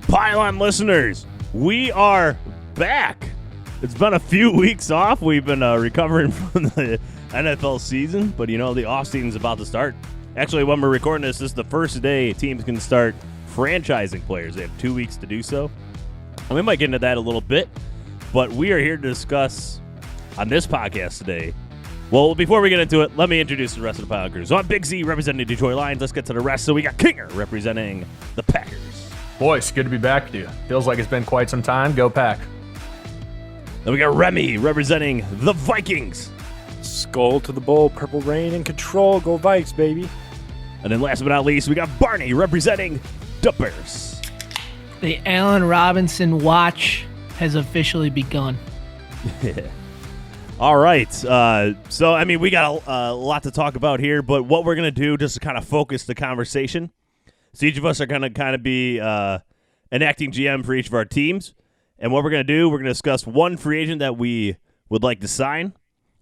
Pylon listeners, we are back. It's been a few weeks off. We've been recovering from the NFL season, but the offseason's about to start. Actually, when we're recording this is the first day teams can start franchising players. They have 2 weeks to do so. And we might get into that a little bit, but we are here to discuss on this podcast today. Well, before we get into it, let me introduce the rest of the Pylon crew. So I'm Big Z representing the Detroit Lions. Let's get to the rest. So we got Kinger representing the Packers. Boys, good to be back with you. Feels like it's been quite some time. Go Pack. Then we got Remy representing the Vikings. Skull to the bowl, purple rain and control. Go Vikes, baby. And then last but not least, we got Barney representing the Bears. The Allen Robinson watch has officially begun. All right. So, we got a lot to talk about here, but what we're going to do just to kind of focus the conversation. So each of us are going to kind of be an acting GM for each of our teams. And what we're going to do, we're going to discuss one free agent that we would like to sign,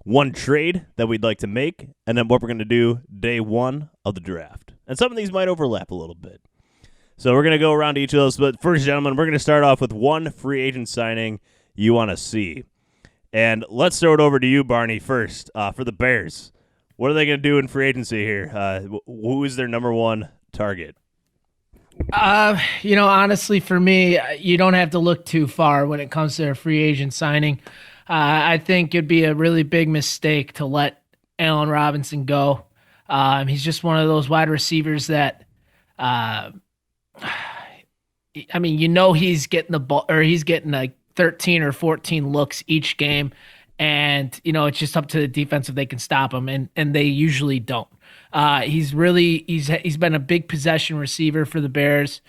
one trade that we'd like to make, and then what we're going to do day one of the draft. And some of these might overlap a little bit. So we're going to go around to each of those. But first, gentlemen, we're going to start off with one free agent signing you want to see. And let's throw it over to you, Barney, first for the Bears. What are they going to do in free agency here? Who is their number one target? Honestly, for me, you don't have to look too far when it comes to a free agent signing. I think it'd be a really big mistake to let Allen Robinson go. He's just one of those wide receivers that, he's getting the ball, or he's getting like 13 or 14 looks each game, and it's just up to the defense if they can stop him, and they usually don't. He's been a big possession receiver for the Bears.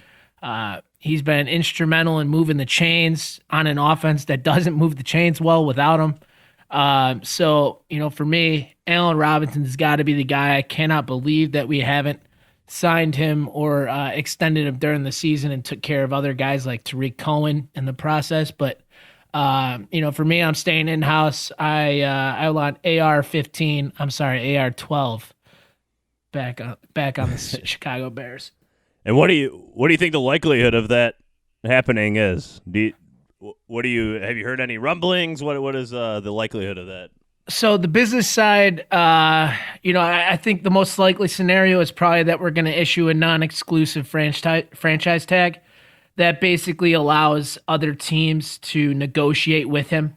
He's been instrumental in moving the chains on an offense that doesn't move the chains well without him. So for me, Allen Robinson has got to be the guy. I cannot believe that we haven't signed him or extended him during the season and took care of other guys like Tariq Cohen in the process. But for me, I'm staying in house. I want AR-15. I'm sorry, AR-12. Back on the Chicago Bears. And what do you think the likelihood of that happening is? Have you heard any rumblings? What is the likelihood of that? So the business side, I think the most likely scenario is probably that we're going to issue a non-exclusive franchise tag that basically allows other teams to negotiate with him.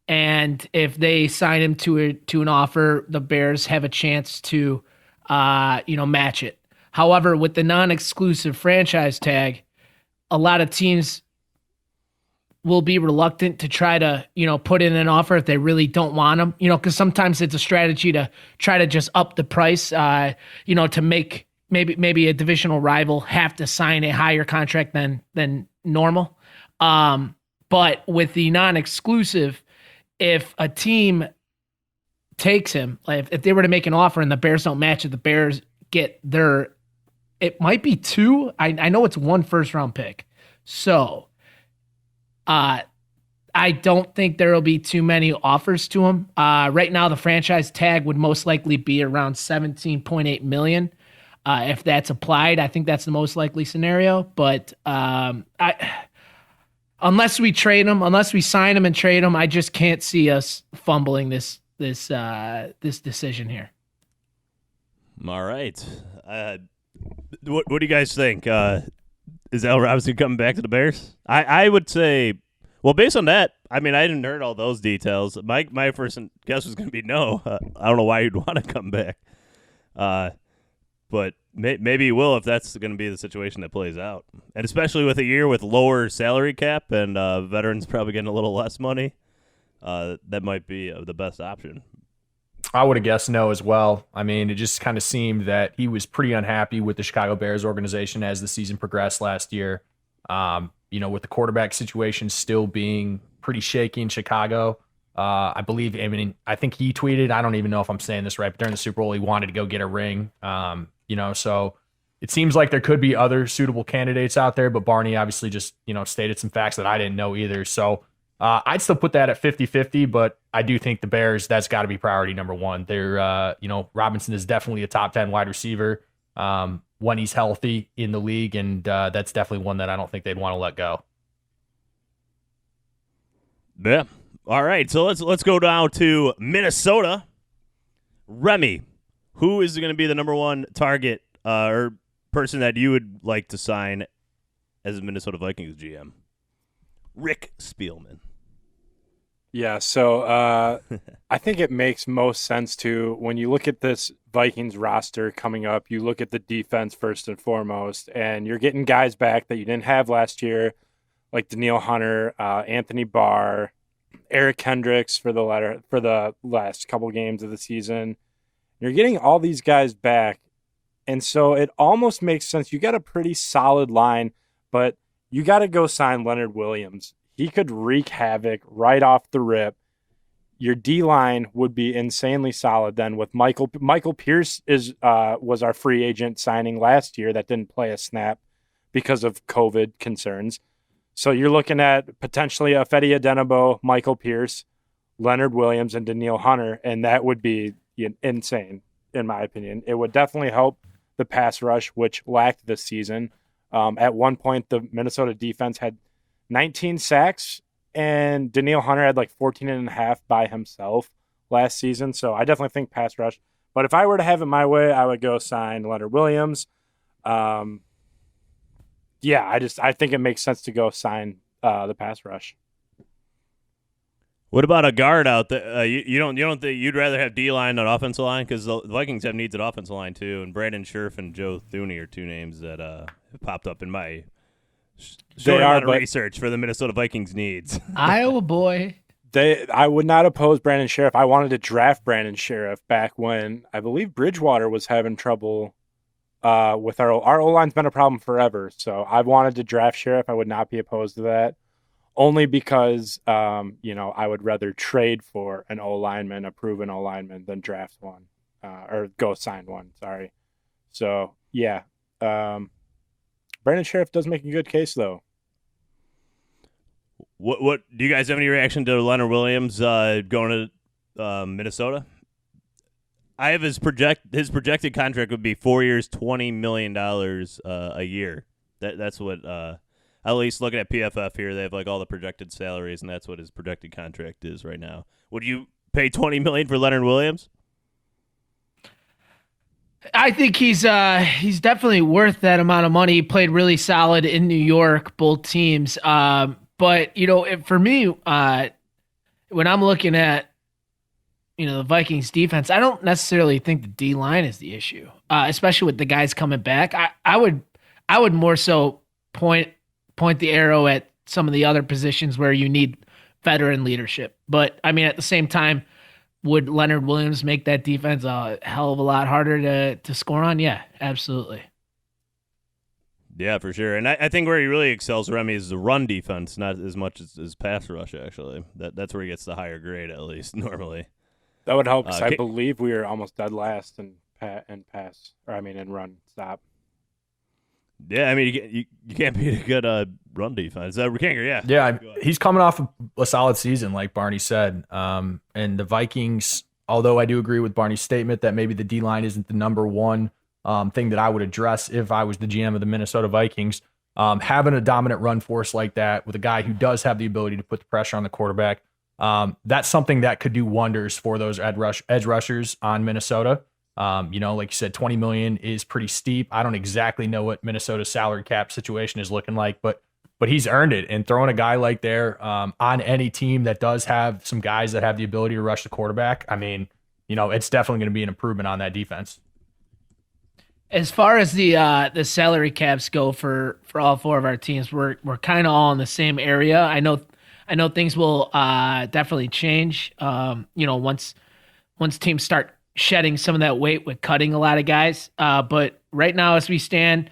And if they sign him to an offer, the Bears have a chance to match it. However, with the non-exclusive franchise tag, a lot of teams will be reluctant to try to, put in an offer if they really don't want them, because sometimes it's a strategy to try to just up the price, to make maybe a divisional rival have to sign a higher contract than normal. But with the non-exclusive, if a team takes him, like if they were to make an offer and the Bears don't match it, the Bears get it might be two. I know it's 1 first-round pick. So I don't think there will be too many offers to him. Right now, the franchise tag would most likely be around $17.8 million. If that's applied, I think that's the most likely scenario. But unless we sign him and trade him, I just can't see us fumbling this decision here. All right. What do you guys think? Is Allen Robinson coming back to the Bears? I would say, well, based on that, I didn't heard all those details. My first guess was going to be no. I don't know why you'd want to come back. But maybe he will if that's going to be the situation that plays out. And especially with a year with lower salary cap and veterans probably getting a little less money, that might be the best option. I would have guessed no as well. It just kind of seemed that he was pretty unhappy with the Chicago Bears organization as the season progressed last year. With the quarterback situation still being pretty shaky in Chicago. I believe, I think he tweeted, I don't even know if I'm saying this right, but during the Super Bowl, he wanted to go get a ring. So it seems like there could be other suitable candidates out there, but Barney obviously just, stated some facts that I didn't know either. So I'd still put that at 50-50, but I do think the Bears, that's got to be priority number one. They're, Robinson is definitely a top 10 wide receiver. when he's healthy in the league, and that's definitely one that I don't think they'd want to let go. Yeah. All right, so let's go down to Minnesota. Remy, who is going to be the number one target or person that you would like to sign as a Minnesota Vikings GM? Rick Spielman. Yeah, so I think it makes most sense to, when you look at this Vikings roster coming up, you look at the defense first and foremost, and you're getting guys back that you didn't have last year, like Danielle Hunter, Anthony Barr, Eric Hendricks for the last couple games of the season. You're getting all these guys back, and so it almost makes sense. You got a pretty solid line, but you got to go sign Leonard Williams. He could wreak havoc right off the rip. Your D-line would be insanely solid then with Michael Pierce was our free agent signing last year that didn't play a snap because of COVID concerns. So you're looking at potentially a Fedi Adenabo, Michael Pierce, Leonard Williams, and Danielle Hunter, and that would be insane, in my opinion. It would definitely help the pass rush, which lacked this season. At one point, the Minnesota defense had 19 sacks, and Danielle Hunter had like 14 and a half by himself last season. So I definitely think pass rush. But if I were to have it my way, I would go sign Leonard Williams. I think it makes sense to go sign the pass rush. What about a guard out there? You don't think you'd rather have D-line than offensive line? Because the Vikings have needs at offensive line too, and Brandon Scherf and Joe Thuney are two names that have popped up in my short amount of research for the Minnesota Vikings needs. Iowa boy. I would not oppose Brandon Scherf. I wanted to draft Brandon Scherf back when I believe Bridgewater was having trouble with our O-line's been a problem forever. So I wanted to draft Scherf. I would not be opposed to that. Only because, I would rather trade for an O-lineman, a proven O-lineman, than draft one or go sign one. Sorry. So, yeah. Brandon Scherf does make a good case, though. What do you guys have any reaction to Leonard Williams going to Minnesota? I have his projected contract would be 4 years, $20 million a year. That's what at least looking at PFF here, they have like all the projected salaries, and that's what his projected contract is right now. Would you pay $20 million for Leonard Williams? I think he's definitely worth that amount of money. He played really solid in New York, both teams. But for me, when I'm looking at the Vikings defense, I don't necessarily think the D line is the issue, especially with the guys coming back. I would more so point the arrow at some of the other positions where you need veteran leadership. But I mean, at the same time, would Leonard Williams make that defense a hell of a lot harder to score on? Yeah, absolutely. Yeah, for sure. And I think where he really excels, Remy, is the run defense, not as much as pass rush, actually. That's where he gets the higher grade, at least, normally. That would help, because I believe we were almost dead last in run stop. Yeah, I mean, you can't beat a good run defense. Ricanger, yeah. Yeah, he's coming off a solid season, like Barney said. And the Vikings, although I do agree with Barney's statement that maybe the D-line isn't the number one thing that I would address if I was the GM of the Minnesota Vikings, having a dominant run force like that with a guy who does have the ability to put the pressure on the quarterback, that's something that could do wonders for those edge rushers on Minnesota. Like you said, $20 million is pretty steep. I don't exactly know what Minnesota's salary cap situation is looking like, but he's earned it. And throwing a guy like there on any team that does have some guys that have the ability to rush the quarterback, I mean, it's definitely going to be an improvement on that defense. As far as the salary caps go for all four of our teams, we're kind of all in the same area. I know things will definitely change. Once teams start shedding some of that weight with cutting a lot of guys. But right now, as we stand,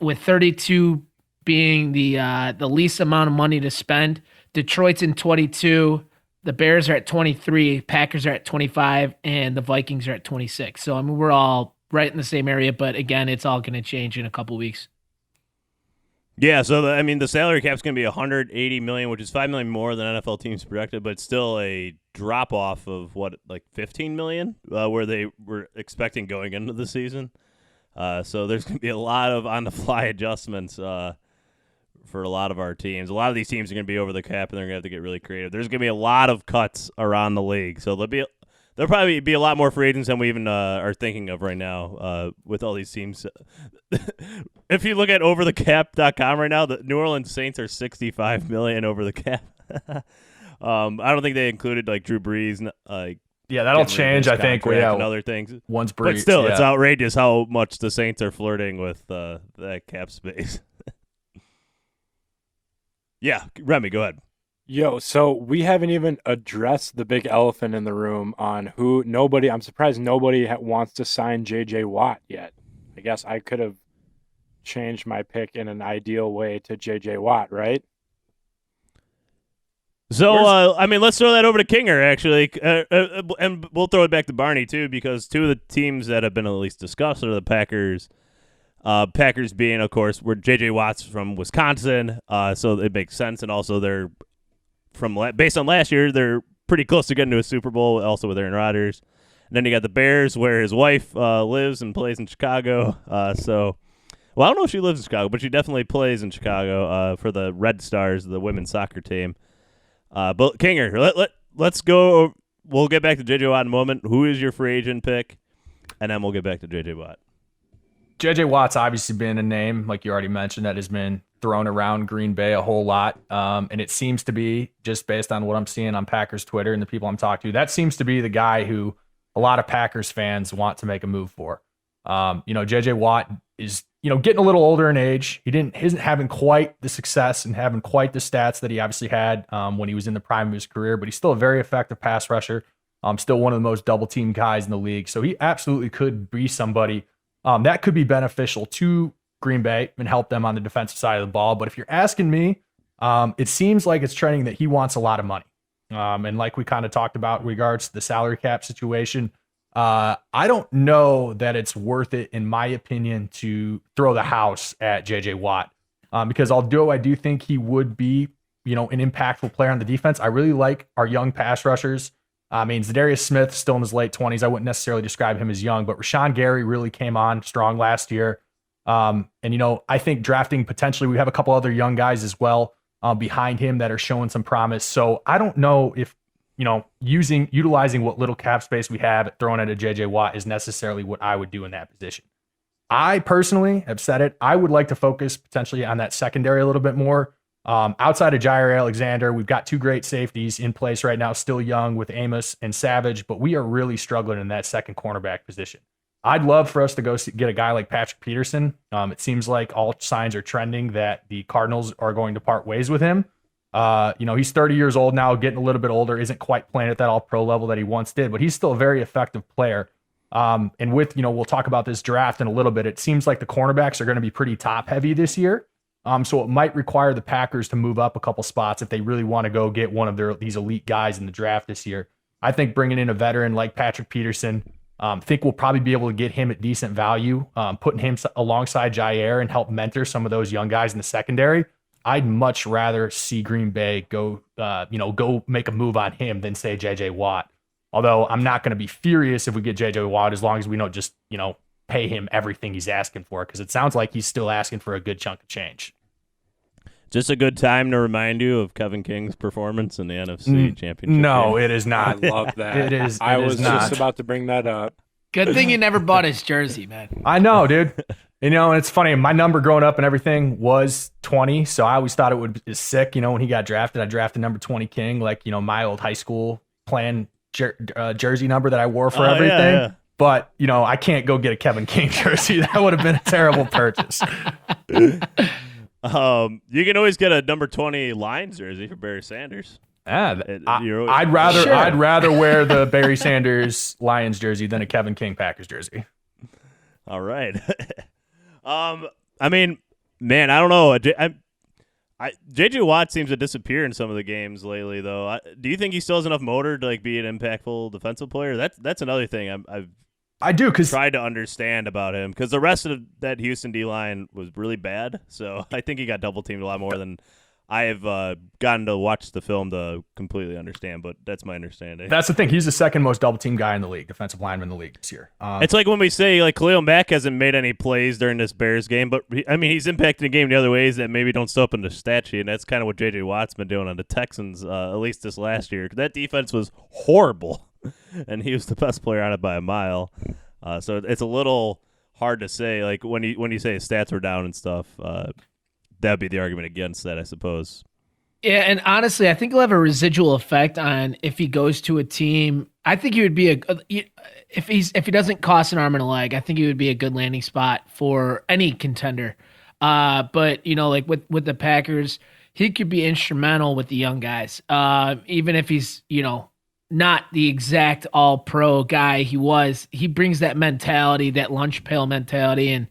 with 32 being the least amount of money to spend, Detroit's in 22, the Bears are at 23, Packers are at 25, and the Vikings are at 26. So I mean, we're all right in the same area, but again, it's all going to change in a couple weeks. Yeah, so the salary cap's going to be $180 million, which is $5 million more than NFL teams projected, but it's still a drop off of $15 million, where they were expecting going into the season. So there's going to be a lot of on-the-fly adjustments for a lot of our teams. A lot of these teams are going to be over the cap, and they're going to have to get really creative. There's going to be a lot of cuts around the league. So there'll probably be a lot more free agents than we even are thinking of right now with all these teams. If you look at overthecap.com right now, the New Orleans Saints are $65 million over the cap. I don't think they included like Drew Brees. Yeah, that'll change, I think. Yeah, and other things. Once Brees, but still, yeah. It's outrageous how much the Saints are flirting with that cap space. Yeah, Remy, go ahead. Yo, so we haven't even addressed the big elephant in the room on I'm surprised nobody wants to sign J.J. Watt yet. I guess I could have changed my pick in an ideal way to J.J. Watt, right? So, let's throw that over to Kinger, actually. And we'll throw it back to Barney, too, because two of the teams that have been at least discussed are the Packers. Packers being, of course, where J.J. Watt's from Wisconsin, so it makes sense. And also, they're based on last year, they're pretty close to getting to a Super Bowl, also with Aaron Rodgers. And then you got the Bears, where his wife lives and plays in Chicago. I don't know if she lives in Chicago, but she definitely plays in Chicago for the Red Stars, the women's soccer team. But Kinger, let's go. We'll get back to J.J. Watt in a moment. Who is your free agent pick? And then we'll get back to J.J. Watt. J.J. Watt's obviously been a name, like you already mentioned, that has been thrown around Green Bay a whole lot. And it seems to be, just based on what I'm seeing on Packers Twitter and the people I'm talking to, that seems to be the guy who a lot of Packers fans want to make a move for. J.J. Watt is, getting a little older in age. He isn't having quite the success and having quite the stats that he obviously had when he was in the prime of his career, but he's still a very effective pass rusher. Still one of the most double team guys in the league. So he absolutely could be somebody that could be beneficial to Green Bay and help them on the defensive side of the ball. But if you're asking me, it seems like it's trending that he wants a lot of money. And like we kind of talked about in regards to the salary cap situation, I don't know that it's worth it, in my opinion, to throw the house at J.J. Watt. Because although I do think he would be, an impactful player on the defense, I really like our young pass rushers. Zadarius Smith, still in his late 20s. I wouldn't necessarily describe him as young, but Rashawn Gary really came on strong last year. I think drafting potentially, we have a couple other young guys as well behind him that are showing some promise. So I don't know if, utilizing what little cap space we have, throwing it at J.J. Watt is necessarily what I would do in that position. I personally have said it. I would like to focus potentially on that secondary a little bit more. Outside of Jair Alexander, we've got two great safeties in place right now, still young with Amos and Savage, but we are really struggling in that second cornerback position. I'd love for us to go get a guy like Patrick Peterson. It seems like all signs are trending that the Cardinals are going to part ways with him. He's 30 years old now, getting a little bit older, isn't quite playing at that all-pro level that he once did, but he's still a very effective player. And with, we'll talk about this draft in a little bit, it seems like the cornerbacks are going to be pretty top-heavy this year. So it might require the Packers to move up a couple spots if they really want to go get one of these elite guys in the draft this year. I think bringing in a veteran like Patrick Peterson, think we'll probably be able to get him at decent value, putting him alongside Jair and help mentor some of those young guys in the secondary. I'd much rather see Green Bay go make a move on him than say J.J. Watt. Although I'm not going to be furious if we get J.J. Watt as long as we don't just, pay him everything he's asking for, because it sounds like he's still asking for a good chunk of change. Just a good time to remind you of Kevin King's performance in the NFC Championship. No, game. It is not. I love that. It is. I it was is not. just about to bring that up. Good thing you never bought his jersey, man. I know, dude. And it's funny. My number growing up and everything was 20, so I always thought it would be sick. When he got drafted, I drafted number 20 King, like my old high school playing jersey number that I wore for everything. Yeah. But I can't go get a Kevin King jersey. That would have been a terrible purchase. You can always get a number 20 Lions jersey for Barry Sanders. I'd rather wear the Barry Sanders Lions jersey than a Kevin King Packers jersey. All right. Man, I don't know. J.J. Watt seems to disappear in some of the games lately, though. Do you think he still has enough motor to be an impactful defensive player? That's another thing I do, because tried to understand about him, because the rest of that Houston D-line was really bad. So I think he got double teamed a lot more than I have gotten to watch the film to completely understand, but that's my understanding. That's the thing. He's the second most double team guy in the league, defensive lineman in the league this year. It's like when we say like Khalil Mack hasn't made any plays during this Bears game, but he's impacting the game in other ways that maybe don't show up in the stat sheet, and that's kind of what J.J. Watt's been doing on the Texans, at least this last year. That defense was horrible, and he was the best player on it by a mile. So it's a little hard to say. Like when you say his stats were down and stuff, that'd be the argument against that, I suppose. Yeah, and honestly, I think he'll have a residual effect on if he goes to a team. I think he would be if he doesn't cost an arm and a leg, I think he would be a good landing spot for any contender. But like with the Packers, he could be instrumental with the young guys. Even if he's not the exact all-pro guy he brings that mentality, that lunch pail mentality, and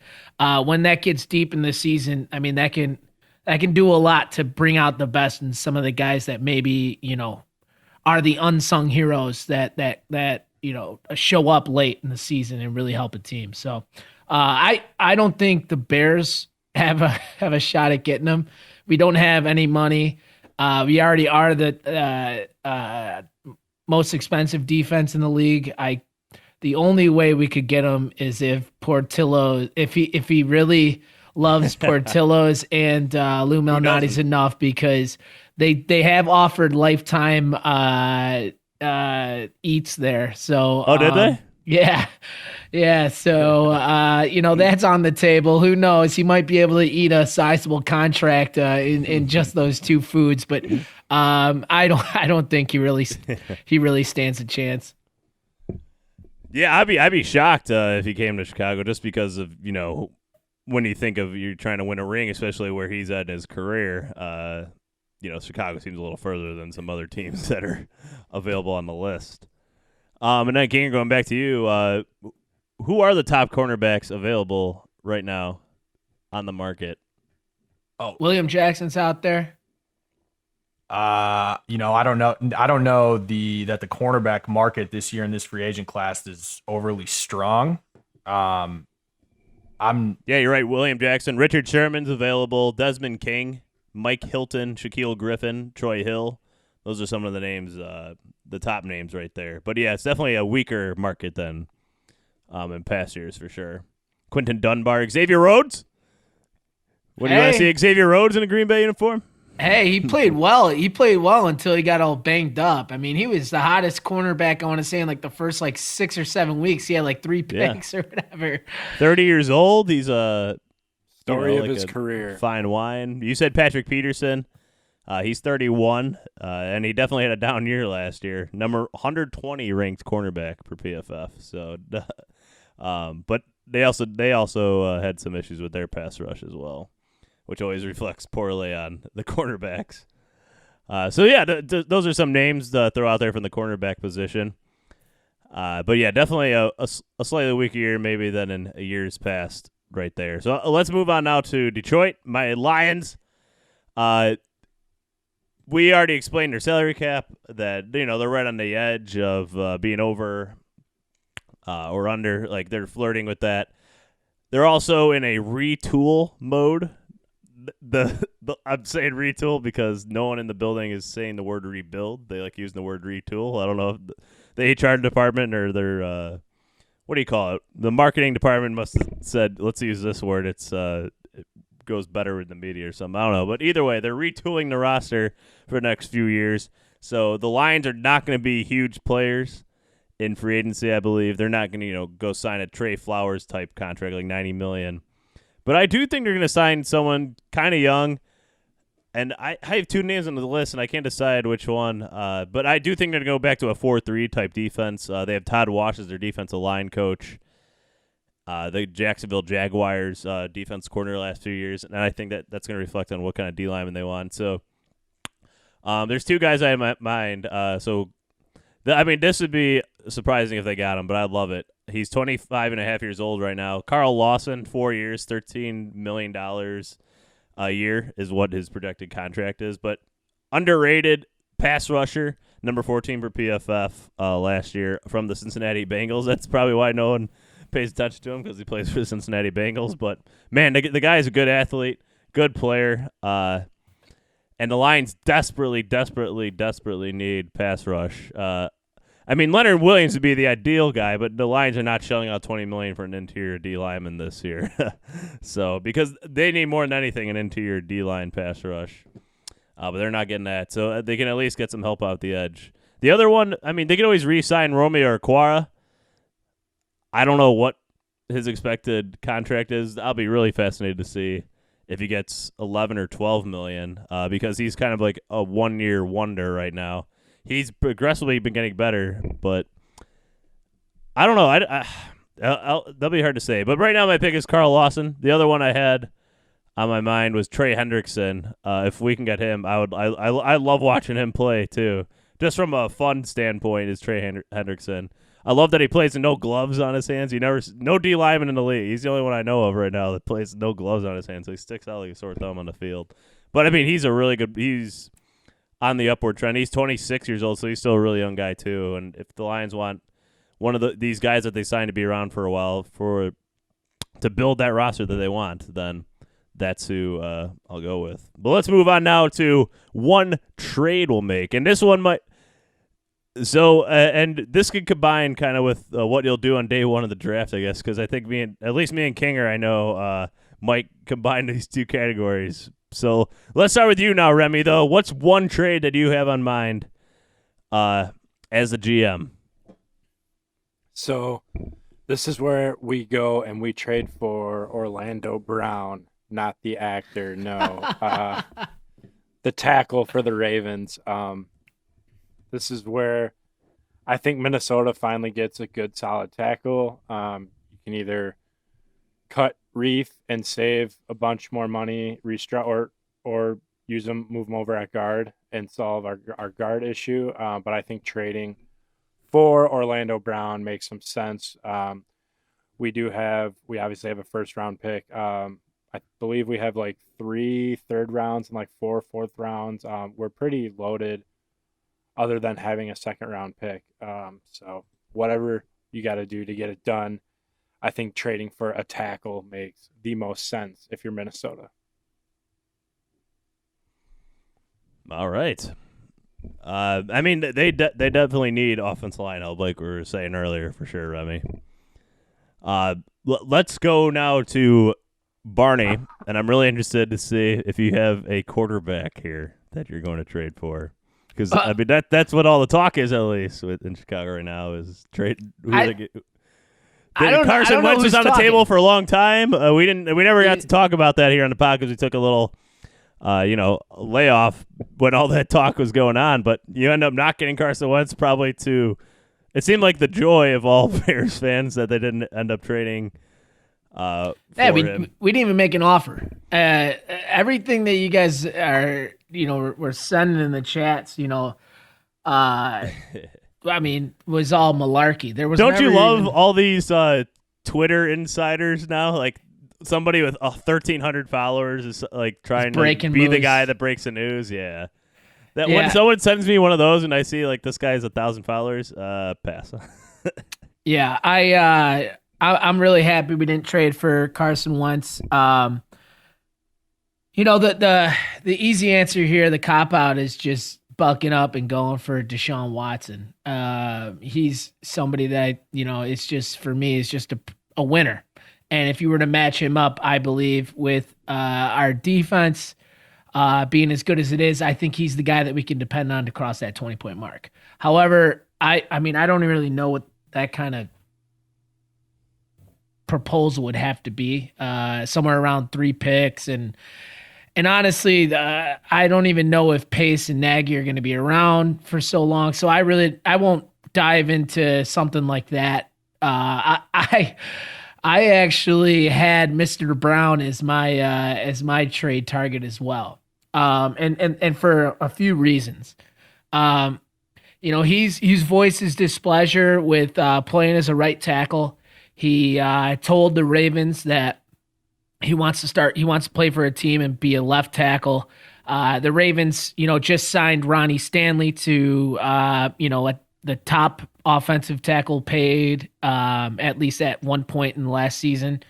when that gets deep in the season, that can do a lot to bring out the best in some of the guys that maybe are the unsung heroes that show up late in the season and really help a team. So I don't think the Bears have a shot at getting them. We don't have any money. We already are the most expensive defense in the league. The only way we could get him is if Portillo, if he really loves Portillo's and Lou Malnati's enough, because they have offered lifetime eats there. So did they? Yeah. So that's on the table. Who knows? He might be able to eat a sizable contract in just those two foods, but I don't think he really stands a chance. Yeah, I'd be shocked if he came to Chicago, just because of when you think of you trying to win a ring, especially where he's at in his career. Chicago seems a little further than some other teams that are available on the list. And then, King, going back to you, who are the top cornerbacks available right now on the market? Oh, William Jackson's out there. I don't know. I don't know that the cornerback market this year in this free agent class is overly strong. Yeah, you're right. William Jackson, Richard Sherman's available, Desmond King, Mike Hilton, Shaquille Griffin, Troy Hill. Those are some of the names, the top names right there. But yeah, it's definitely a weaker market than in past years for sure. Quentin Dunbar, Xavier Rhodes. What do you want to see Xavier Rhodes in a Green Bay uniform? Hey, he played well. He played well until he got all banged up. He was the hottest cornerback, I want to say, in like the first 6 or 7 weeks. He had like 3 picks or whatever. 30 years old. He's a story of his career. Fine wine. You said Patrick Peterson. He's 31, and he definitely had a down year last year. Number 120 ranked cornerback per PFF. So, but they also had some issues with their pass rush as well, which always reflects poorly on the cornerbacks. So, yeah, those are some names to throw out there from the cornerback position. But, yeah, definitely a slightly weaker year maybe than in years past right there. So, let's move on now to Detroit. My Lions, we already explained their salary cap, that they're right on the edge of being over or under. Like, they're flirting with that. They're also in a retool mode. I'm saying retool because no one in the building is saying the word rebuild. They like using the word retool. I don't know if the HR department or their what do you call it? The marketing department must have said, let's use this word. It goes better with the media or something. I don't know. But either way, they're retooling the roster for the next few years. So the Lions are not going to be huge players in free agency, I believe. They're not going to go sign a Trey Flowers type contract like $90 million. But I do think they're going to sign someone kind of young. And I have 2 names on the list, and I can't decide which one. But I do think they're going to go back to a 4-3 type defense. They have Todd Wash as their defensive line coach. The Jacksonville Jaguars defense coordinator the last few years. And I think that's going to reflect on what kind of D lineman they want. So there's 2 guys I have in my mind. This would be surprising if they got him, but I'd love it. He's 25 and a half years old right now. Carl Lawson, 4 years, $13 million a year is what his projected contract is. But underrated pass rusher, number 14 for PFF last year from the Cincinnati Bengals. That's probably why no one pays attention to him, because he plays for the Cincinnati Bengals. But, man, the guy is a good athlete, good player. And and the Lions desperately need pass rush. I mean, Leonard Williams would be the ideal guy, but the Lions are not shelling out $20 million for an interior D lineman this year. So because they need more than anything an interior D line pass rush, but they're not getting that. So they can at least get some help out the edge. The other one, I mean, they can always re-sign Romeo Okwara. I don't know what his expected contract is. I'll be really fascinated to see if he gets 11 or 12 million, because he's kind of like a one-year wonder right now. He's progressively been getting better, but I don't know. That'll be hard to say. But right now, my pick is Carl Lawson. The other one I had on my mind was Trey Hendrickson. If we can get him, I love watching him play too. Just from a fun standpoint, is Trey Hendrickson. I love that he plays with no gloves on his hands. No D lineman in the league. He's the only one I know of right now that plays with no gloves on his hands. So he sticks out like a sore thumb on the field. But I mean, he's on the upward trend. He's 26 years old, so he's still a really young guy too. And if the Lions want one of these guys that they signed to be around for a while to build that roster that they want, then that's who I'll go with. But let's move on now to one trade we'll make, and this one might. So and this could combine kind of with what you'll do on day one of the draft, I guess, because I think at least me and Kinger, I know, might combine these two categories. So let's start with you now, Remy, though. What's one trade that you have on mind as a GM? So this is where we go and we trade for Orlando Brown, not the actor, no. The tackle for the Ravens. This is where I think Minnesota finally gets a good, solid tackle. You can either cut Reef and save a bunch more money, or move them over at guard and solve our guard issue. But I think trading for Orlando Brown makes some sense. We obviously have a first round pick. I believe we have like 3 third rounds and like 4 fourth rounds. We're pretty loaded, other than having a second round pick. So whatever you got to do to get it done, I think trading for a tackle makes the most sense if you're Minnesota. All right. I mean, they definitely need offensive line help, like we were saying earlier, for sure, Remy. Let's go now to Barney, and I'm really interested to see if you have a quarterback here that you're going to trade for. Because I mean that's what all the talk is, at least in Chicago right now, is trade. Carson Wentz was on the table for a long time. We never got to talk about that here on the pod because we took a little, layoff when all that talk was going on. But you end up not getting Carson Wentz, probably to. It seemed like the joy of all Bears fans that they didn't end up trading. For him. We didn't even make an offer. Everything that you guys are, we're sending in the chats, I mean, was all malarkey. There was. Don't you love all these Twitter insiders now? Like somebody with 1,300 followers is like trying to be the guy that breaks the news. Yeah. When someone sends me one of those and I see like this guy has 1,000 followers, pass. Yeah, I'm really happy we didn't trade for Carson Wentz. The easy answer here, the cop out, is just bucking up and going for Deshaun Watson. He's somebody that it's just, for me, is just a winner. And if you were to match him up, I believe with our defense being as good as it is, I think he's the guy that we can depend on to cross that 20-point mark. However, I don't really know what that kind of proposal would have to be. Somewhere around 3 picks, and honestly, I don't even know if Pace and Nagy are going to be around for so long. So I won't dive into something like that. I actually had Mr. Brown as my trade target as well. And for a few reasons. He's voiced his displeasure with playing as a right tackle. He told the Ravens that he wants to play for a team and be a left tackle. The Ravens, just signed Ronnie Stanley to, at the top offensive tackle paid, at least at one point in the last season.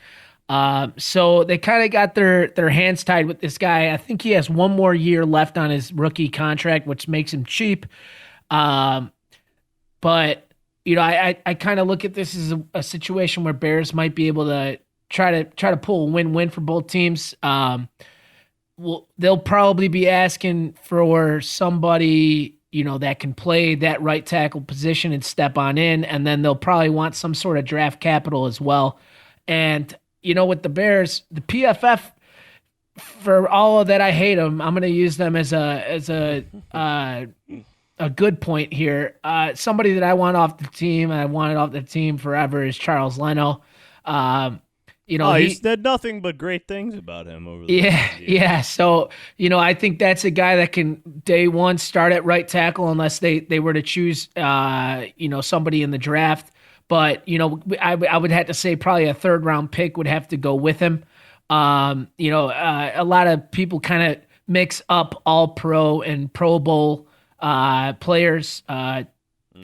So they kind of got their hands tied with this guy. I think he has one more year left on his rookie contract, which makes him cheap. But I kind of look at this as a situation where Bears might be able to try to pull a win-win for both teams. They'll probably be asking for somebody that can play that right tackle position and step on in, and then they'll probably want some sort of draft capital as well. And with the Bears, the PFF, for all of that, I hate them. I'm going to use them as a good point here. Somebody that I want off the team, and I wanted off the team forever, is Charles Leno. He's said nothing but great things about him over the years. Yeah. So, I think that's a guy that can day one start at right tackle unless they were to choose, somebody in the draft. But, I would have to say probably a third round pick would have to go with him. A lot of people kind of mix up all pro and Pro Bowl players.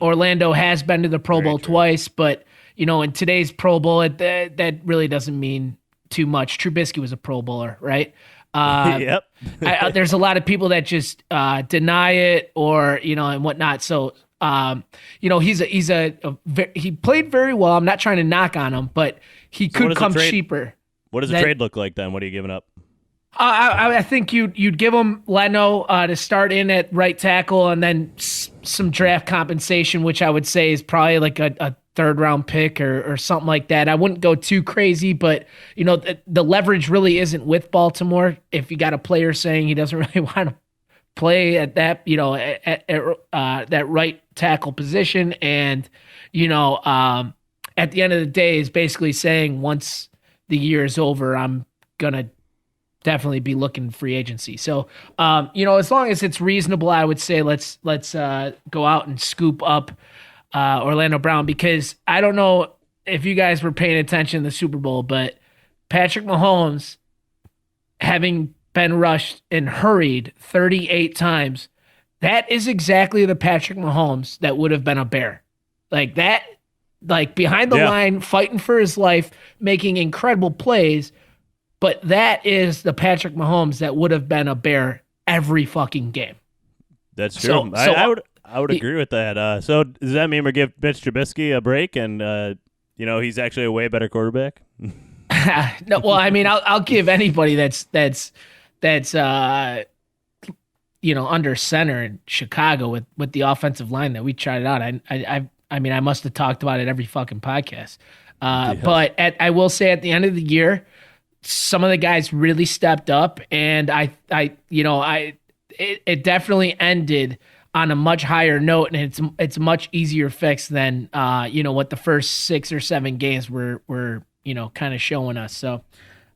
Orlando has been to the Pro Bowl twice, but in today's Pro Bowl, that really doesn't mean too much. Trubisky was a Pro Bowler, right? Yep. There's a lot of people that just deny it or, and whatnot. So, he played very well. I'm not trying to knock on him, but he could come cheaper. What does the trade look like then? What are you giving up? I think you'd give him Leno to start in at right tackle and then some draft compensation, which I would say is probably like a third round pick or something like that. I wouldn't go too crazy, but the leverage really isn't with Baltimore. If you got a player saying he doesn't really want to play at that, at that right tackle position, and at the end of the day is basically saying once the year is over, I'm gonna definitely be looking free agency. So, as long as it's reasonable, I would say let's go out and scoop up Orlando Brown, because I don't know if you guys were paying attention in the Super Bowl, but Patrick Mahomes, having been rushed and hurried 38 times, that is exactly the Patrick Mahomes that would have been a Bear. Like that, like behind the line, fighting for his life, making incredible plays. But that is the Patrick Mahomes that would have been a Bear every fucking game. That's true. I would agree with that. So does that mean we're giving Mitch Trubisky a break and he's actually a way better quarterback? No, well, I mean, I'll give anybody that's under center in Chicago with the offensive line that we tried out. I mean, I must have talked about it every fucking podcast. But I will say at the end of the year, some of the guys really stepped up, and it definitely ended on a much higher note, and it's a much easier fix than what the first 6 or 7 games were kind of showing us. So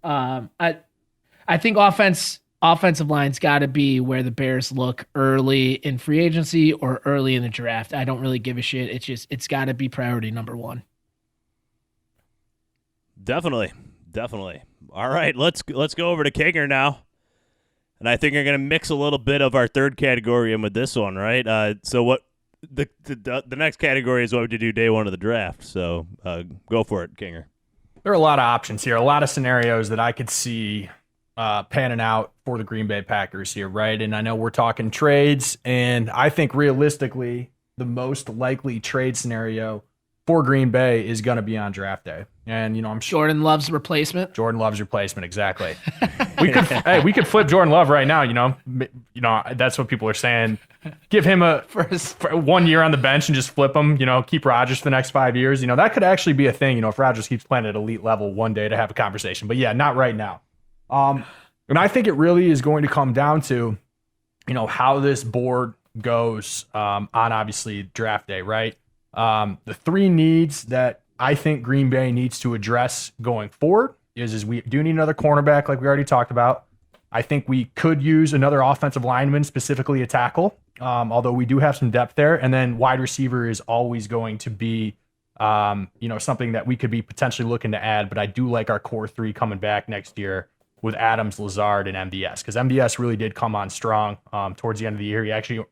I think offensive line's got to be where the Bears look early in free agency or early in the draft. I don't really give a shit. It's got to be priority number one. Definitely. All right, let's go over to Kinger now. And I think you're going to mix a little bit of our third category in with this one, right? So what the next category is what to do day one of the draft. So go for it, Kinger. There are a lot of options here, a lot of scenarios that I could see panning out for the Green Bay Packers here, right? And I know we're talking trades, and I think realistically the most likely trade scenario for Green Bay is going to be on draft day. And, I'm sure Jordan Love's replacement. Exactly. we could flip Jordan Love right now, that's what people are saying. Give him for 1 year on the bench and just flip him, keep Rodgers for the next 5 years. That could actually be a thing, if Rodgers keeps playing at elite level one day to have a conversation. But yeah, not right now. And I think it really is going to come down to, how this board goes on obviously draft day, right? The 3 needs that I think Green Bay needs to address going forward is we do need another cornerback, like we already talked about. I think we could use another offensive lineman, specifically a tackle, although we do have some depth there. And then wide receiver is always going to be, something that we could be potentially looking to add. But I do like our core 3 coming back next year with Adams, Lazard, and MVS, because MVS really did come on strong towards the end of the year. He actually,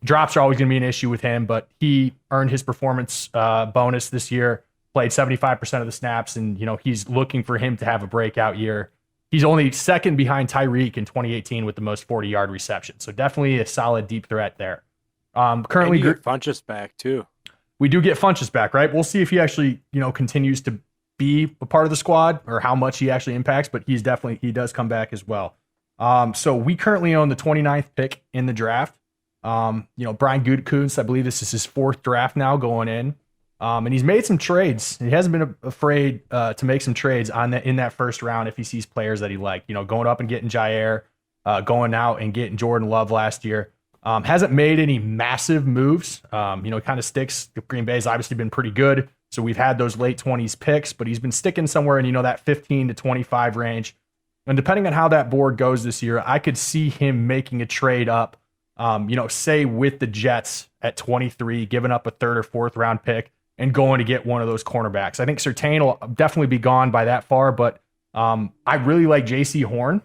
drops are always going to be an issue with him, but he earned his performance bonus this year. played 75% of the snaps, and he's looking for him to have a breakout year. He's only second behind Tyreek in 2018 with the most 40-yard receptions. So definitely a solid deep threat there. Currently, and you get Funchess back too. We do get Funchess back, right? We'll see if he actually, continues to be a part of the squad or how much he actually impacts, but he does come back as well. So we currently own the 29th pick in the draft. Brian Gutekunst, I believe this is his 4th draft now going in. And he's made some trades. He hasn't been afraid to make some trades in that first round if he sees players that he liked. Going up and getting Jair, going out and getting Jordan Love last year. Hasn't made any massive moves. Kind of sticks. Green Bay's obviously been pretty good. So we've had those late 20s picks, but he's been sticking somewhere in, that 15 to 25 range. And depending on how that board goes this year, I could see him making a trade up, say with the Jets at 23, giving up a 3rd or 4th round pick and going to get one of those cornerbacks. I think Surtain will definitely be gone by that far, but I really like J.C. Horn.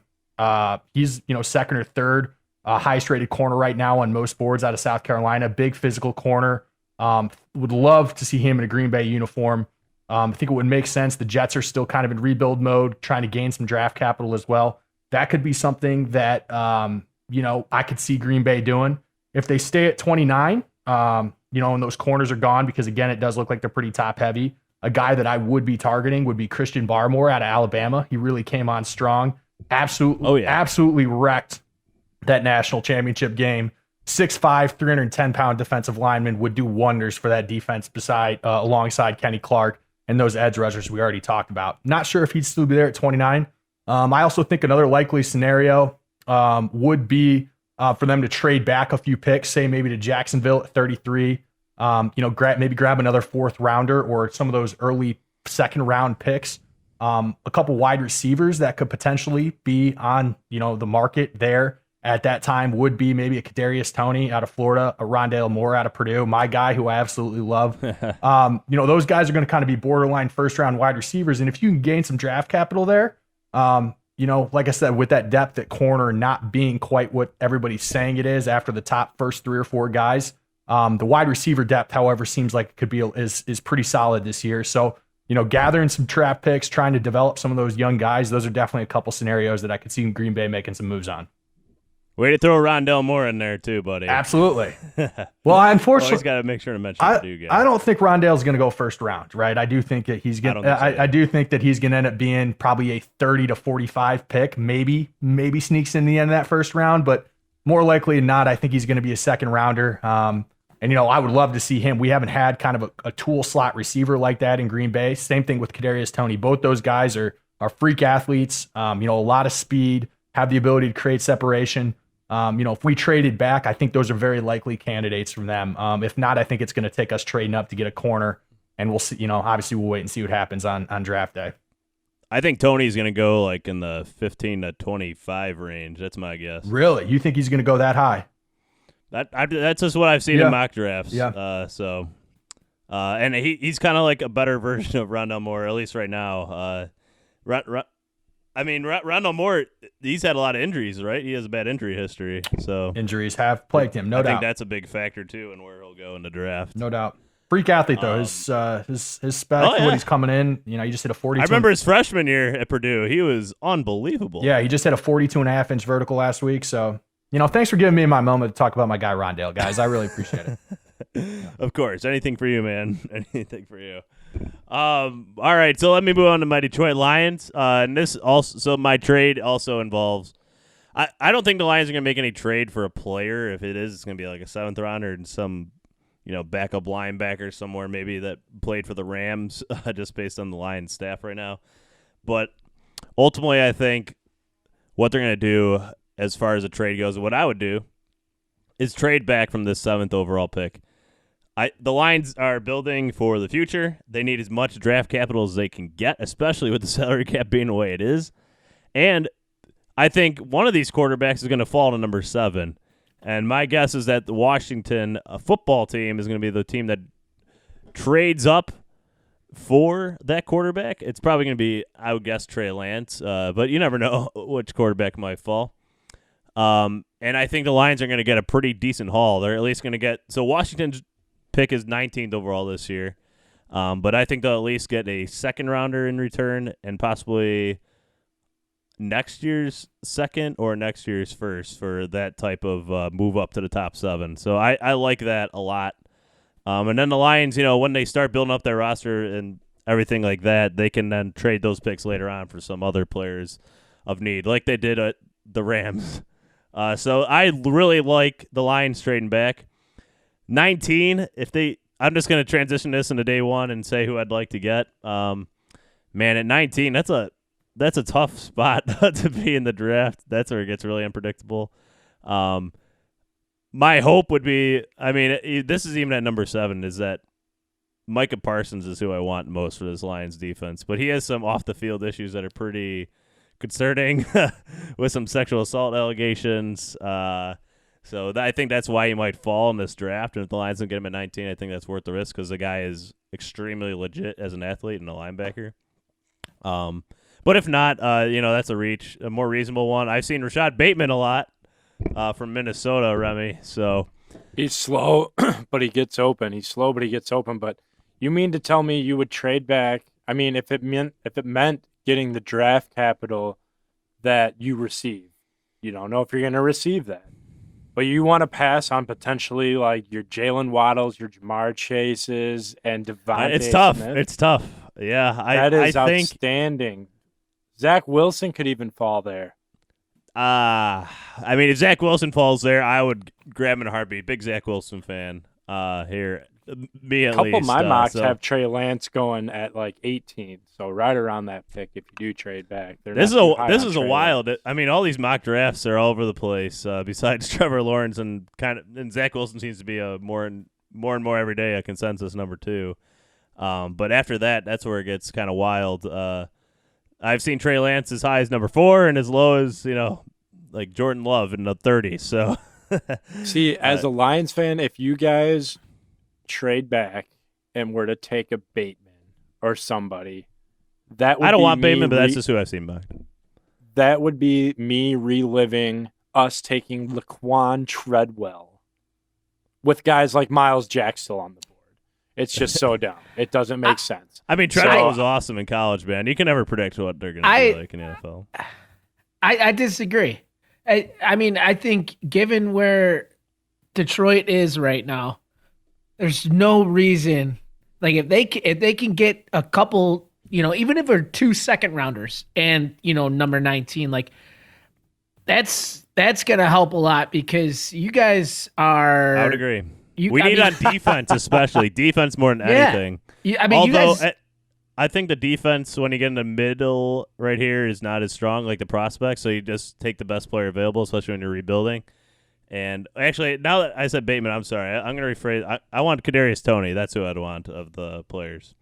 He's, 2nd or 3rd highest rated corner right now on most boards out of South Carolina. Big physical corner. Would love to see him in a Green Bay uniform. I think it would make sense. The Jets are still kind of in rebuild mode, trying to gain some draft capital as well. That could be something that, I could see Green Bay doing. If they stay at 29, and those corners are gone, because again, it does look like they're pretty top heavy. A guy that I would be targeting would be Christian Barmore out of Alabama. He really came on strong. Absolutely wrecked that national championship game. 6'5", 310-pound defensive lineman would do wonders for that defense alongside Kenny Clark and those edge rushers we already talked about. Not sure if he'd still be there at 29. I also think another likely scenario would be for them to trade back a few picks, say maybe to Jacksonville at 33. Maybe grab another 4th rounder or some of those early 2nd round picks. A couple wide receivers that could potentially be on the market there at that time would be maybe a Kadarius Toney out of Florida, a Rondale Moore out of Purdue, my guy who I absolutely love. Those guys are going to kind of be borderline 1st round wide receivers. And if you can gain some draft capital there, like I said, with that depth at corner not being quite what everybody's saying it is after the top first 3 or 4 guys, the wide receiver depth, however, seems like it could be is pretty solid this year. So, gathering some draft picks, trying to develop some of those young guys, those are definitely a couple scenarios that I could see Green Bay making some moves on. Way to throw Rondale Moore in there too, buddy. Absolutely. Well, unfortunately, always got to make sure to mention Purdue guys. I don't think Rondale's going to go 1st round, right? I do think that he's going. I do think that he's going to end up being probably a 30 to 45 pick. Maybe sneaks in the end of that 1st round, but more likely than not, I think he's going to be a 2nd rounder. And I would love to see him. We haven't had kind of a tool slot receiver like that in Green Bay. Same thing with Kadarius Toney. Both those guys are freak athletes. A lot of speed, have the ability to create separation. If we traded back, I think those are very likely candidates from them. If not, I think it's going to take us trading up to get a corner, and we'll see. Obviously we'll wait and see what happens on draft day. I think Tony's going to go like in the 15 to 25 range. That's my guess. Really? You think he's going to go that high? That's just what I've seen in mock drafts. Yeah. And he's kind of like a better version of Rondale Moore, at least right now. Rondale Moore, he's had a lot of injuries, right? He has a bad injury history. So injuries have plagued him, no doubt. I think that's a big factor too in where he'll go in the draft. No doubt. Freak athlete though. His spec when he's coming in, he just hit a 42. I remember his freshman year at Purdue. He was unbelievable. Yeah, he just hit a 42.5-inch vertical last week. So, thanks for giving me my moment to talk about my guy Rondale, guys. I really appreciate it. Yeah. Of course. Anything for you, man. Anything for you. All right, so let me move on to my Detroit Lions. And this also, so my trade also involves. I don't think the Lions are going to make any trade for a player. If it is, it's going to be like a 7th rounder and some, backup linebacker somewhere maybe that played for the Rams, just based on the Lions staff right now. But ultimately, I think what they're going to do as far as a trade goes, what I would do is trade back from this 7th overall pick. The Lions are building for the future. They need as much draft capital as they can get, especially with the salary cap being the way it is. And I think one of these quarterbacks is going to fall to number 7. And my guess is that the Washington football team is going to be the team that trades up for that quarterback. It's probably going to be, I would guess, Trey Lance. But you never know which quarterback might fall. And I think the Lions are going to get a pretty decent haul. They're at least going to get – so Washington's pick is 19th overall this year. But I think they'll at least get a second rounder in return and possibly next year's second or next year's first for that type of move up to the top 7. So I like that a lot. And then the Lions, when they start building up their roster and everything like that, they can then trade those picks later on for some other players of need, like they did at the Rams. So I really like the Lions trading back. 19, I'm just going to transition this into day one and say who I'd like to get. Man, at 19, that's a tough spot to be in the draft. That's where it gets really unpredictable. My hope would be, this is even at number 7, is that Micah Parsons is who I want most for this Lions defense. But he has some off-the-field issues that are pretty concerning with some sexual assault allegations. So I think that's why he might fall in this draft. And if the Lions don't get him at 19, I think that's worth the risk because the guy is extremely legit as an athlete and a linebacker. But if not, that's a reach, a more reasonable one. I've seen Rashad Bateman a lot from Minnesota, Remy. So he's slow, but he gets open. He's slow, but he gets open. But you mean to tell me you would trade back? I mean, if it meant getting the draft capital that you receive, you don't know if you're going to receive that. But you want to pass on potentially like your Jalen Waddles, your Jamar Chases, and Devontae It's tough. Smith. It's tough. Yeah, That is I think outstanding. Zach Wilson could even fall there. if Zach Wilson falls there, I would grab him in a heartbeat. Big Zach Wilson fan here. Me at A couple least. of my mocks so. have Trey Lance going at like 18, so right around that pick if you do trade back. This is a wild. All these mock drafts are all over the place. Besides Trevor Lawrence and Zach Wilson seems to be a more and more every day a consensus number 2. But after that, that's where it gets kind of wild. I've seen Trey Lance as high as number 4 and as low as like Jordan Love in the 30s. So see, as a Lions fan, if you guys trade back and were to take a Bateman or somebody, that would I don't be want Bateman, but that's me just who I've seen back. that would be me reliving us taking Laquan Treadwell with guys like Miles Jack still on the board. It's just so dumb. It doesn't make sense. Treadwell was awesome in college, man. You can never predict what they're going to be like in the NFL. I disagree. I think given where Detroit is right now, there's no reason, like if they can get a couple, even if they're 2 second rounders and number 19, like that's gonna help a lot because you guys are. I would agree. We need on defense, especially defense more than anything. I think the defense when you get in the middle right here is not as strong like the prospects. So you just take the best player available, especially when you're rebuilding. And actually, now that I said Bateman, I'm sorry. I'm going to rephrase. I want Kadarius Toney. That's who I'd want of the players.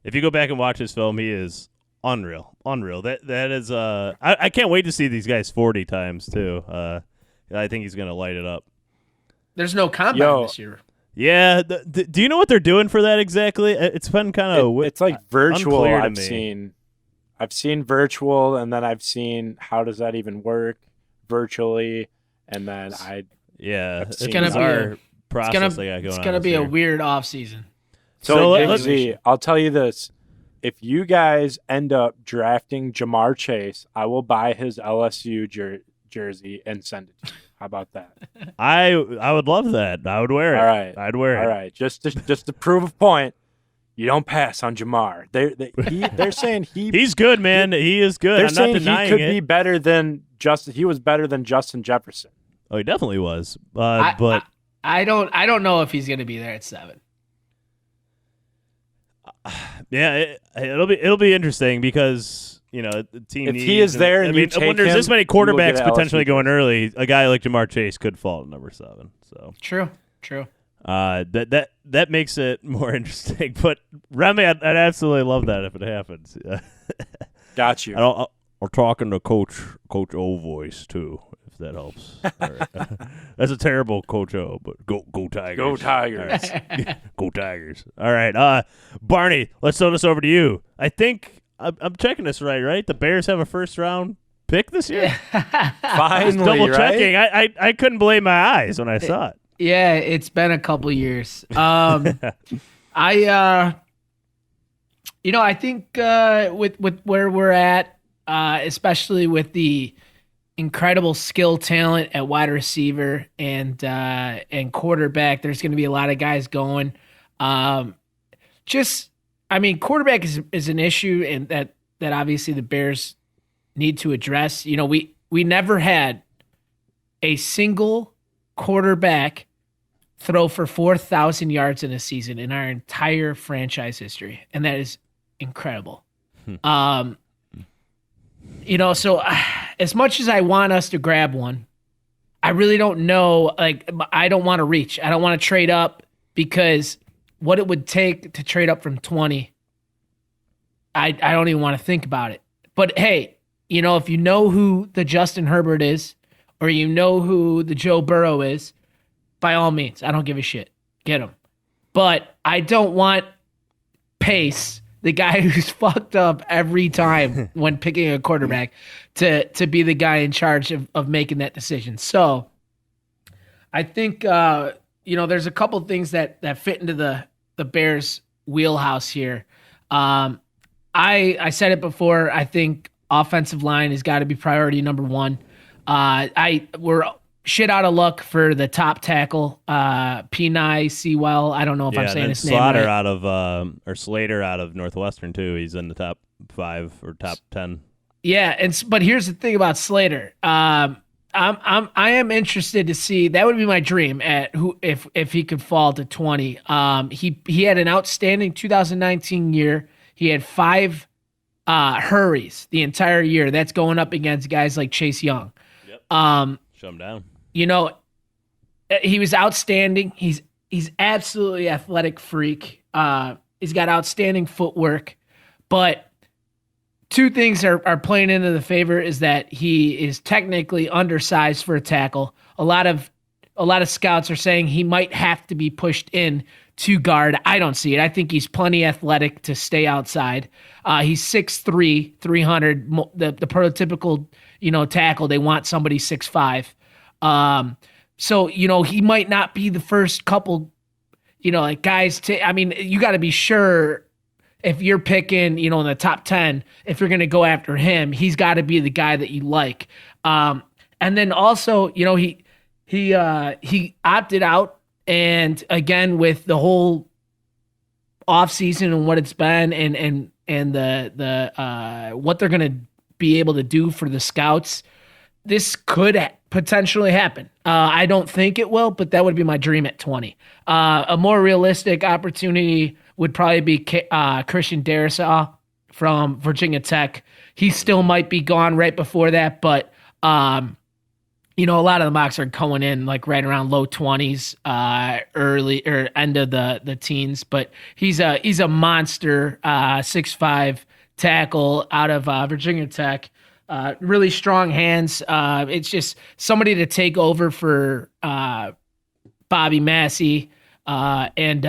If you go back and watch his film, he is unreal. That is. I can't wait to see these guys 40 times too. I think he's going to light it up. There's no combine this year. Yeah. Do you know what they're doing for that exactly? It's been kind of. It's like virtual. I've seen virtual, and then I've seen how does that even work virtually. And then it's gonna be a process. It's gonna be a weird off season. So Giggsy, I'll tell you this: if you guys end up drafting Jamar Chase, I will buy his LSU jersey and send it to you. How about that? I would love that. I would wear it. All right, I'd wear it. All right, just to prove a point. You don't pass on Jamar. They're saying he's good, man. He is good. They're I'm saying not denying he could it. be better than Justin. He was better than Justin Jefferson. Oh, he definitely was. But I don't know if he's going to be there at 7. Yeah, it'll be interesting because the team. If he is there, and when there's this many quarterbacks potentially going early, a guy like Jamar Chase could fall at number 7. So true. That makes it more interesting. But Remy, I'd absolutely love that if it happens. Got you. We're talking to Coach O voice too, if that helps. Right. That's a terrible Coach O, but go Tigers. Go Tigers. Right. Go Tigers. All right, Barney, let's throw this over to you. I think I'm checking this right? The Bears have a first round pick this year. Finally, double right? checking. I couldn't believe my eyes when I saw it. Yeah, it's been a couple years. I I think with where we're at, especially with the incredible skill talent at wide receiver and quarterback, there's going to be a lot of guys going. Quarterback is an issue, and that obviously the Bears need to address. We never had a single quarterback throw for 4,000 yards in a season in our entire franchise history, and that is incredible. So as much as I want us to grab one, I really don't know. Like, I don't want to reach. I don't want to trade up, because what it would take to trade up from 20, I don't even want to think about it. But hey, if you know who the Justin Herbert is, or you know who the Joe Burrow is, by all means, I don't give a shit. Get him. But I don't want Pace, the guy who's fucked up every time when picking a quarterback, to be the guy in charge of making that decision. So I think, there's a couple things that fit into the Bears' wheelhouse here. I said it before. I think offensive line has got to be priority number one. We're shit out of luck for the top tackle, Peni Sewell. I don't know if I'm saying his name right. Slater out of Northwestern too. He's in the top 5 or top 10. Yeah, but here's the thing about Slater. I am interested to see. That would be my dream if he could fall to 20. He had an outstanding 2019 year. He had 5 hurries the entire year. That's going up against guys like Chase Young. Yep. Shut him down. He was outstanding. He's absolutely athletic freak. He's got outstanding footwork, but 2 things are playing into the favor is that he is technically undersized for a tackle. A lot of scouts are saying he might have to be pushed in to guard. I don't see it. I think he's plenty athletic to stay outside. He's 6'3", 300. The prototypical, tackle, they want somebody 6'5". So, he might not be the first couple, guys you got to be sure if you're picking, in the top 10, if you're going to go after him, he's got to be the guy that you like. And then also, he opted out, and again, with the whole offseason and what it's been and the what they're going to be able to do for the scouts, this could potentially happen. I don't think it will, but that would be my dream at 20. A more realistic opportunity would probably be Christian Darrisaw from Virginia Tech. He still might be gone right before that, but a lot of the mocks are going in like right around low 20s, early or end of the teens. But he's a monster 6'5" tackle out of Virginia Tech. Really strong hands. It's just somebody to take over for Bobby Massey and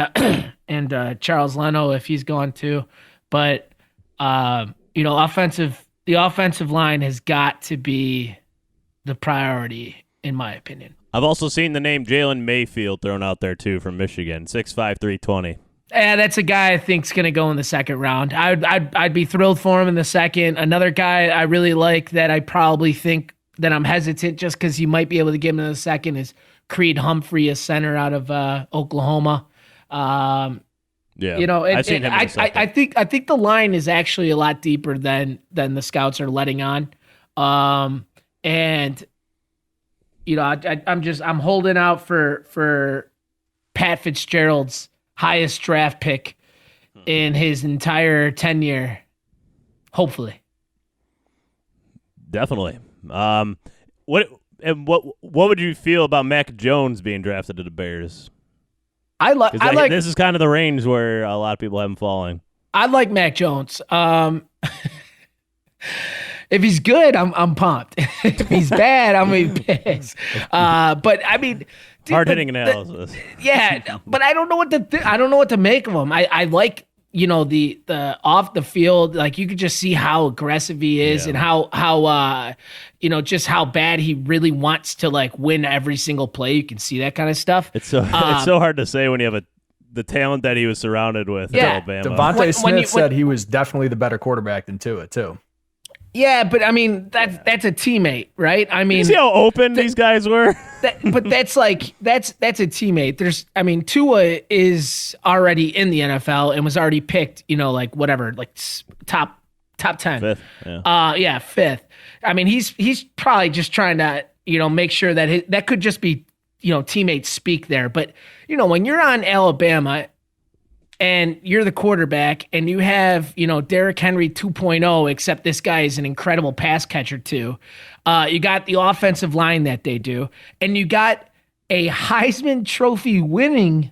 Charles Leno if he's gone too. But the offensive line has got to be the priority, in my opinion. I've also seen the name Jalen Mayfield thrown out there too from Michigan, 6'5", 320. Yeah, that's a guy I think's going to go in the second round. I'd be thrilled for him in the second. Another guy I really like that I probably think that I'm hesitant just because you might be able to get him in the second is Creed Humphrey, a center out of Oklahoma. I've seen him in the second. I think the line is actually a lot deeper than the scouts are letting on. And I'm holding out for Pat Fitzgerald's highest draft pick in his entire tenure. Hopefully. Definitely. What would you feel about Mac Jones being drafted to the Bears? This is kind of the range where a lot of people have him falling. I like Mac Jones. If he's good, I'm pumped. If he's bad, I'm gonna be pissed. But I mean, hard hitting analysis. But I don't know what to make of him. I like the off the field, like you could just see how aggressive he is and how just how bad he really wants to like win every single play. You can see that kind of stuff. It's so hard to say when you have a the talent that he was surrounded with at Yeah. Alabama. Devontae Smith said he was definitely the better quarterback than Tua, too. Yeah, but I mean that's a teammate, right? I mean, you see how open these guys were? but that's a teammate. Tua is already in the NFL and was already picked, top 10. Fifth, yeah. Fifth. I mean, he's probably just trying to, make sure that that could just be, teammates speak there. But, when you're on Alabama and you're the quarterback and you have, Derrick Henry 2.0, except this guy is an incredible pass catcher too. You got the offensive line that they do, and you got a Heisman Trophy winning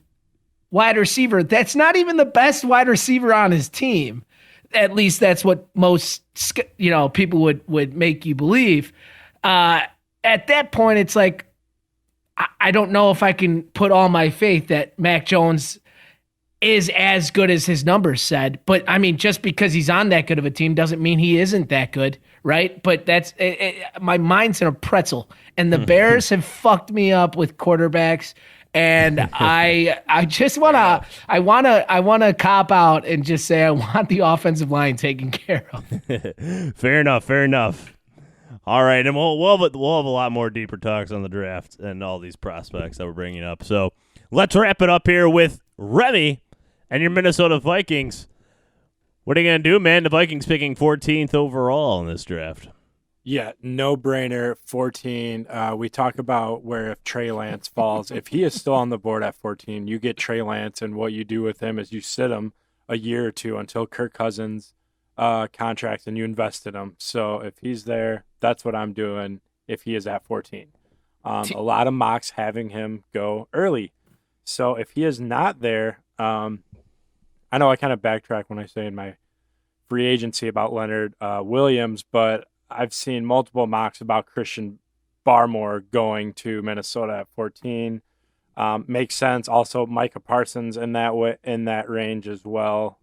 wide receiver that's not even the best wide receiver on his team. At least that's what most, people would make you believe. At that point, it's like, I don't know if I can put all my faith that Mac Jones is as good as his numbers said. But I mean, just because he's on that good of a team doesn't mean he isn't that good, right? But that's my mind's in a pretzel, and the Bears have fucked me up with quarterbacks. And I just wanna cop out and just say I want the offensive line taken care of. Fair enough. All right, and we'll have a lot more deeper talks on the draft and all these prospects that we're bringing up. So let's wrap it up here with Remy and your Minnesota Vikings. What are you going to do, man? The Vikings picking 14th overall in this draft. Yeah, no-brainer, 14. We talk about where if Trey Lance falls, if he is still on the board at 14, you get Trey Lance, and what you do with him is you sit him a year or two until Kirk Cousins contract, and you invest in him. So if he's there, that's what I'm doing if he is at 14. A lot of mocks having him go early. So if he is not there, I know I kind of backtrack when I say in my free agency about Leonard Williams, but I've seen multiple mocks about Christian Barmore going to Minnesota at 14. Makes sense. Also, Micah Parsons in that range as well.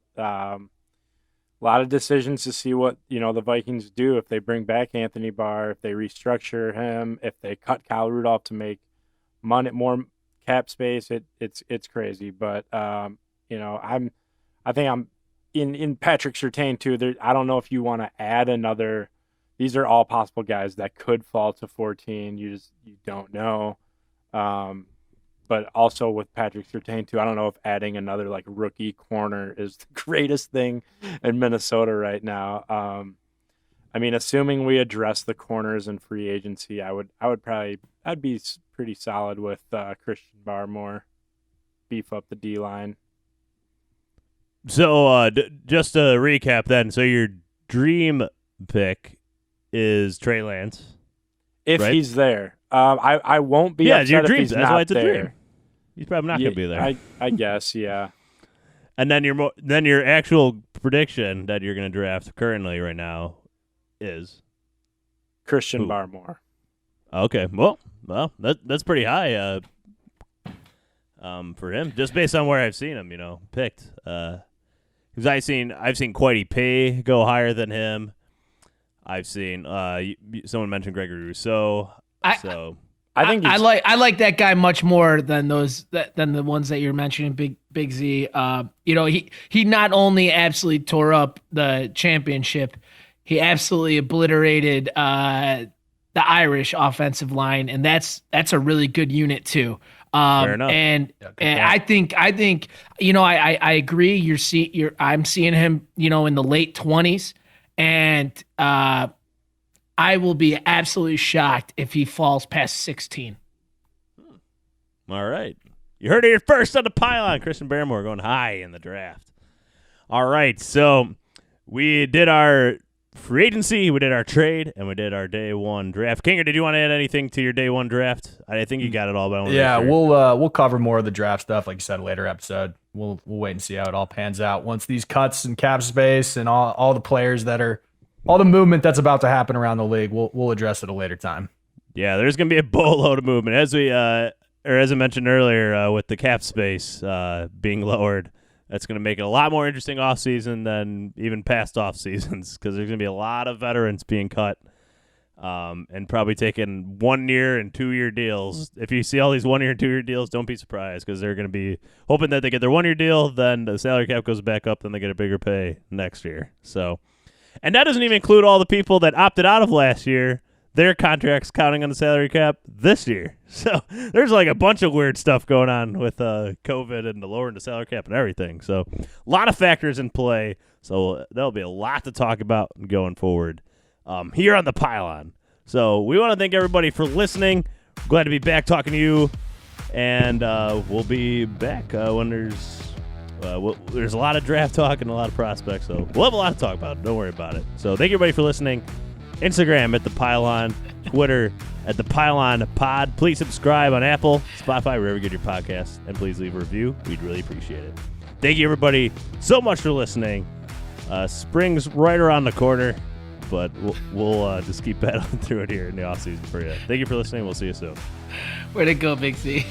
A lot of decisions to see what the Vikings do if they bring back Anthony Barr, if they restructure him, if they cut Kyle Rudolph to make more cap space. It's crazy, but I think I'm in Patrick Surtain too. I don't know if you want to add another. These are all possible guys that could fall to 14. You don't know. But also with Patrick Surtain too, I don't know if adding another rookie corner is the greatest thing in Minnesota right now. Assuming we address the corners in free agency, I'd be pretty solid with Christian Barmore, beef up the D line. So just to recap then, so your dream pick is Trey Lance. If right? he's there. I won't be upset your dream. if he's That's not why it's there. a dream. He's probably not going to be there. I guess, yeah. And then your actual prediction that you're going to draft currently right now is Christian Barmore. Okay, well, that's pretty high for him, just based on where I've seen him, picked. Because I've seen Quidey Pay go higher than him. I've seen someone mentioned Gregory Rousseau. I think I like that guy much more than than the ones that you're mentioning, Big Z. He not only absolutely tore up the championship, he absolutely obliterated the Irish offensive line, and that's a really good unit too. Fair enough. And I think I agree. I'm seeing him in the late 20s, and I will be absolutely shocked if he falls past 16. All right. You heard it here first on the pylon. Christian Barmore going high in the draft. All right. So we did our free agency, we did our trade, and we did our day one draft. Kinger, did you want to add anything to your day one draft? I think you got it all. But we'll cover more of the draft stuff, like you said, later episode. We'll wait and see how it all pans out once these cuts and cap space and all the players that are. All the movement that's about to happen around the league, we'll address at a later time. Yeah, there's going to be a boatload of movement. As I mentioned earlier, with the cap space being lowered, that's going to make it a lot more interesting offseason than even past off seasons because there's going to be a lot of veterans being cut. and probably taking 1 year and 2 year deals. If you see all these 1 year and 2 year deals, don't be surprised because they're going to be hoping that they get their 1 year deal, then the salary cap goes back up, then they get a bigger pay next year. So, and that doesn't even include all the people that opted out of last year. Their contracts counting on the salary cap this year. So there's like a bunch of weird stuff going on with COVID and the lowering the salary cap and everything. So a lot of factors in play. So there'll be a lot to talk about going forward here on the Pylon. So we want to thank everybody for listening. Glad to be back talking to you. And we'll be back when there's a lot of draft talk and a lot of prospects. So we'll have a lot to talk about. Don't worry about it. So thank you everybody for listening. Instagram at The Pylon, Twitter at The Pylon Pod. Please subscribe on Apple, Spotify, wherever you get your podcasts, and please leave a review. We'd really appreciate it. Thank you, everybody, so much for listening. Spring's right around the corner, but we'll just keep battling through it here in the offseason for you. Thank you for listening. We'll see you soon. Way to go, Big C.